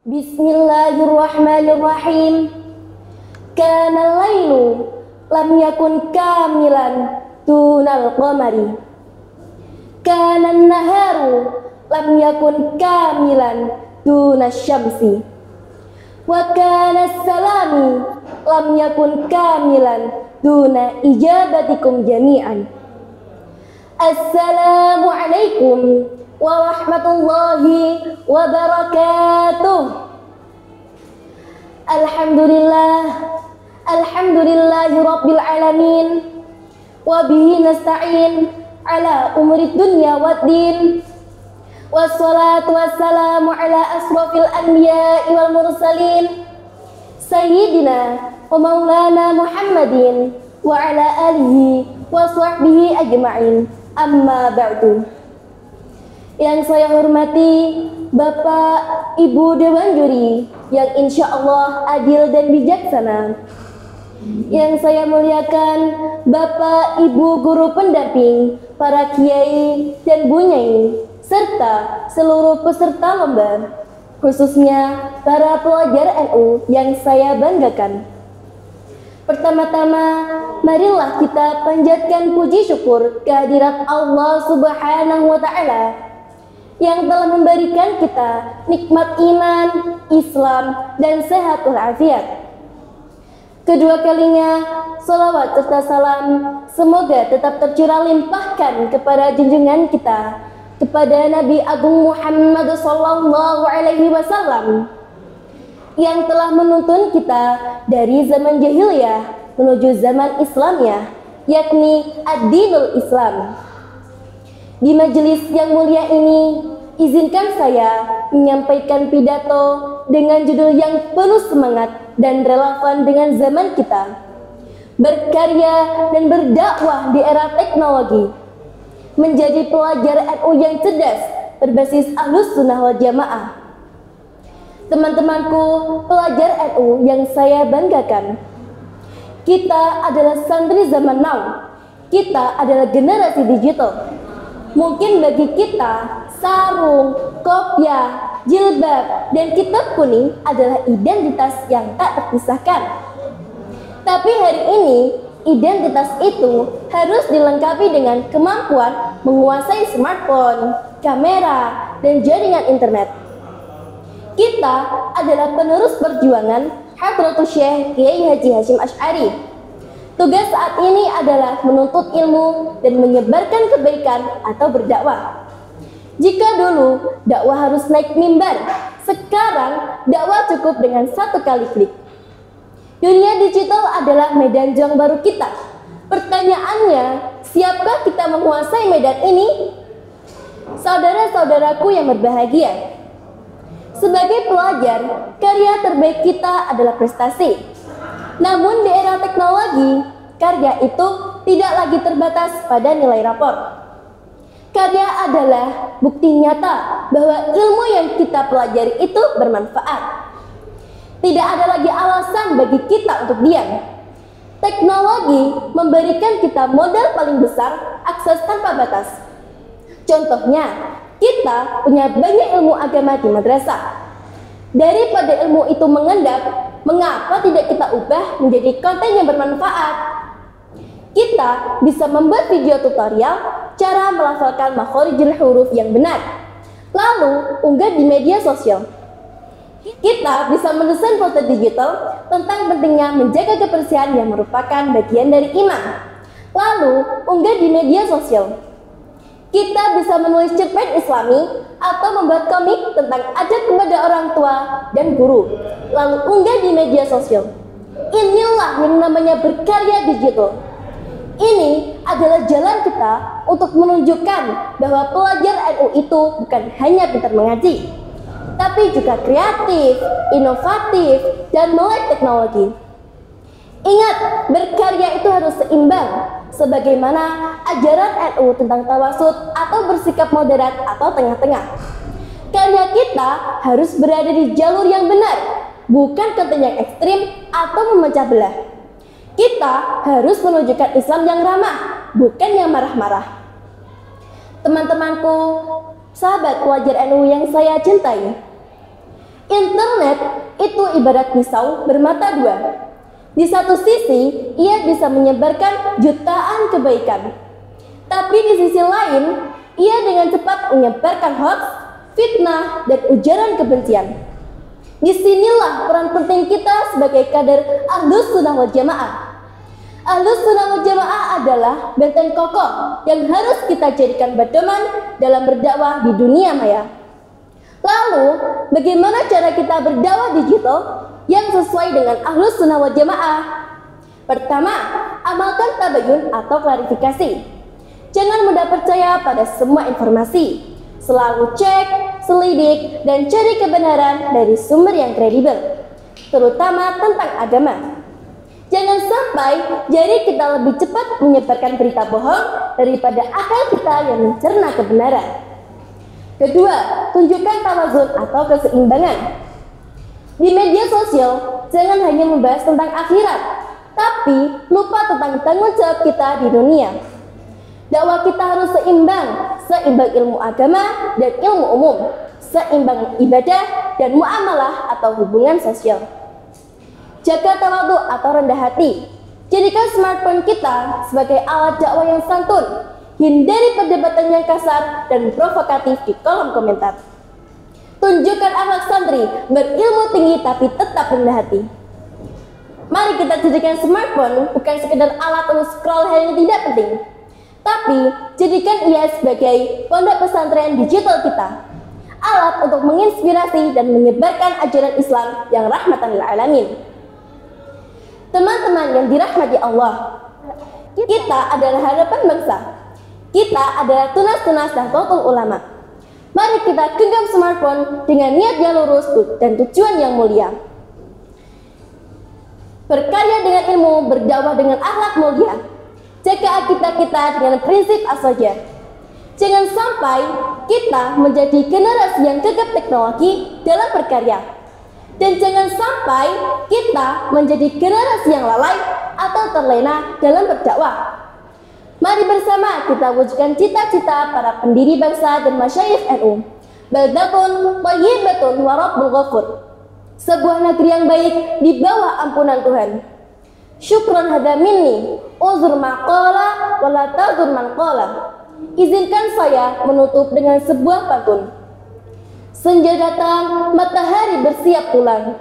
Bismillahirrahmanirrahim. Kana lailu lam yakun kamilan dunal qamari. Kana naharu lam yakun kamilan dunas syamsi. Wa kana salami lam yakun kamilan duna ijabatikum jami'an. Assalamu alaikum warahmatullahi wabarakatuh. Alhamdulillahi rabbil alamin. Wa bihi nasta'in ala umuri dunya waddin. Wassalatu wassalamu ala asrafil anbiya'i wal mursalin sayyidina wa maulana Muhammadin wa ala alihi wa sahbihi ajma'in. Amma ba'du. Yang saya hormati Bapak Ibu Dewan Juri yang insya Allah adil dan bijaksana. Yang saya muliakan Bapak Ibu Guru Pendamping, para kiai dan bunyai, serta seluruh peserta lomba, khususnya para pelajar NU yang saya banggakan. Pertama-tama, marilah kita panjatkan puji syukur kehadirat Allah Subhanahu wa Ta'ala yang telah memberikan kita nikmat iman, Islam, dan sehat walafiat. Kedua kalinya, salawat serta salam semoga tetap tercurah limpahkan kepada junjungan kita, kepada Nabi Agung Muhammad sallallahu alaihi wasallam yang telah menuntun kita dari zaman jahiliyah menuju zaman Islamiyah, yakni ad-dinul Islam. Di majelis yang mulia ini, izinkan saya menyampaikan pidato dengan judul yang penuh semangat dan relevan dengan zaman kita. Berkarya dan berdakwah di era teknologi. Menjadi pelajar NU yang cerdas, berbasis Ahlus Sunnah wal Jamaah. Teman-temanku, pelajar NU yang saya banggakan. Kita adalah santri zaman now. Kita adalah generasi digital. Mungkin bagi kita, sarung, kopiah, jilbab, dan kitab kuning adalah identitas yang tak terpisahkan. Tapi hari ini, identitas itu harus dilengkapi dengan kemampuan menguasai smartphone, kamera, dan jaringan internet. Kita adalah penerus perjuangan Hadratus Syekh Kiai Haji Hasyim Asy'ari. Tugas saat ini adalah menuntut ilmu dan menyebarkan kebaikan atau berdakwah. Jika dulu dakwah harus naik mimbar, sekarang dakwah cukup dengan satu kali klik. Dunia digital adalah medan juang baru kita. Pertanyaannya, siapkah kita menguasai medan ini? Saudara-saudaraku yang berbahagia, sebagai pelajar, karya terbaik kita adalah prestasi. Namun di era teknologi, karya itu tidak lagi terbatas pada nilai rapor. Karya adalah bukti nyata bahwa ilmu yang kita pelajari itu bermanfaat. Tidak ada lagi alasan bagi kita untuk diam. Teknologi memberikan kita modal paling besar, akses tanpa batas. Contohnya, kita punya banyak ilmu agama di madrasah. Daripada ilmu itu mengendap, mengapa tidak kita ubah menjadi konten yang bermanfaat? Kita bisa membuat video tutorial cara melafalkan makhorijul huruf yang benar, lalu unggah di media sosial. Kita bisa mendesain foto digital tentang pentingnya menjaga kebersihan yang merupakan bagian dari iman, lalu unggah di media sosial. Kita bisa menulis cerpen Islami atau membuat komik tentang adab kepada orang tua dan guru, lalu unggah di media sosial. Inilah yang namanya berkarya digital. Ini adalah jalan kita untuk menunjukkan bahwa pelajar NU itu bukan hanya pintar mengaji, tapi juga kreatif, inovatif, dan melek teknologi. Ingat, berkarya itu harus seimbang, sebagaimana ajaran NU tentang tawasud atau bersikap moderat atau tengah-tengah. Karya kita harus berada di jalur yang benar, bukan konten yang ekstrim atau memecah belah. Kita harus menunjukkan Islam yang ramah, bukan yang marah-marah. Teman-temanku, sahabat pelajar NU yang saya cintai, Internet itu ibarat pisau bermata dua. Di satu sisi, ia bisa menyebarkan jutaan kebaikan. Tapi di sisi lain, ia dengan cepat menyebarkan hoax, fitnah, dan ujaran kebencian. Disinilah peran penting kita sebagai kader Ahlus Sunnah wal Jamaah. Ahlus Sunnah wal Jamaah adalah benteng kokoh yang harus kita jadikan pedoman dalam berdakwah di dunia maya. Lalu, bagaimana cara kita berdakwah digital yang sesuai dengan Ahlus Sunnah wal Jamaah? Pertama, amalkan tabayun atau klarifikasi. Jangan mudah percaya pada semua informasi. Selalu cek, selidik, dan cari kebenaran dari sumber yang kredibel, terutama tentang agama. Jangan sampai jari kita lebih cepat menyebarkan berita bohong daripada akal kita yang mencerna kebenaran. Kedua, tunjukkan tawazun atau keseimbangan. Di media sosial, jangan hanya membahas tentang akhirat, tapi lupa tentang tanggung jawab kita di dunia. Dakwah kita harus seimbang ilmu agama dan ilmu umum, seimbang ibadah dan muamalah atau hubungan sosial. Jaga tawadhu atau rendah hati. Jadikan smartphone kita sebagai alat dakwah yang santun. Hindari perdebatan yang kasar dan provokatif di kolom komentar. Tunjukkan akhlak santri, berilmu tinggi tapi tetap rendah hati. Mari kita jadikan smartphone bukan sekedar alat untuk scroll hal yang tidak penting, tapi jadikan ia sebagai pondok pesantren digital kita, alat untuk menginspirasi dan menyebarkan ajaran Islam yang rahmatan lil alamin. Teman-teman yang dirahmati Allah, kita adalah harapan bangsa. Kita adalah tunas-tunas Nahdlatul Ulama. Mari kita genggam smartphone dengan niat yang lurus dan tujuan yang mulia. Berkarya dengan ilmu, berdakwah dengan akhlak mulia. Jaga akidah kita dengan prinsip as-saja. Jangan sampai kita menjadi generasi yang gegap teknologi dalam berkarya. Dan jangan sampai kita menjadi generasi yang lalai atau terlena dalam berdakwah. Mari bersama kita wujudkan cita-cita para pendiri bangsa dan masyayikh NU. Baldatun thayyibatun wa rabbul ghafur. Sebuah negeri yang baik di bawah ampunan Tuhan. Syukran hada minni, uzur maqala wa la tazur man qala. Izinkan saya menutup dengan sebuah pantun. Senja datang, matahari bersiap pulang.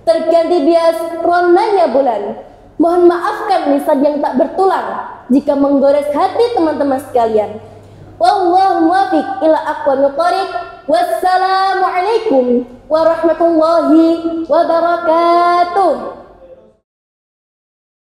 Terganti bias ronanya bulan. Mohon maafkan lisan yang tak bertulang jika menggores hati teman-teman sekalian. Wallahu muwaffiq ila aqwamit thoriq. Wassalamualaikum warahmatullahi wabarakatuh.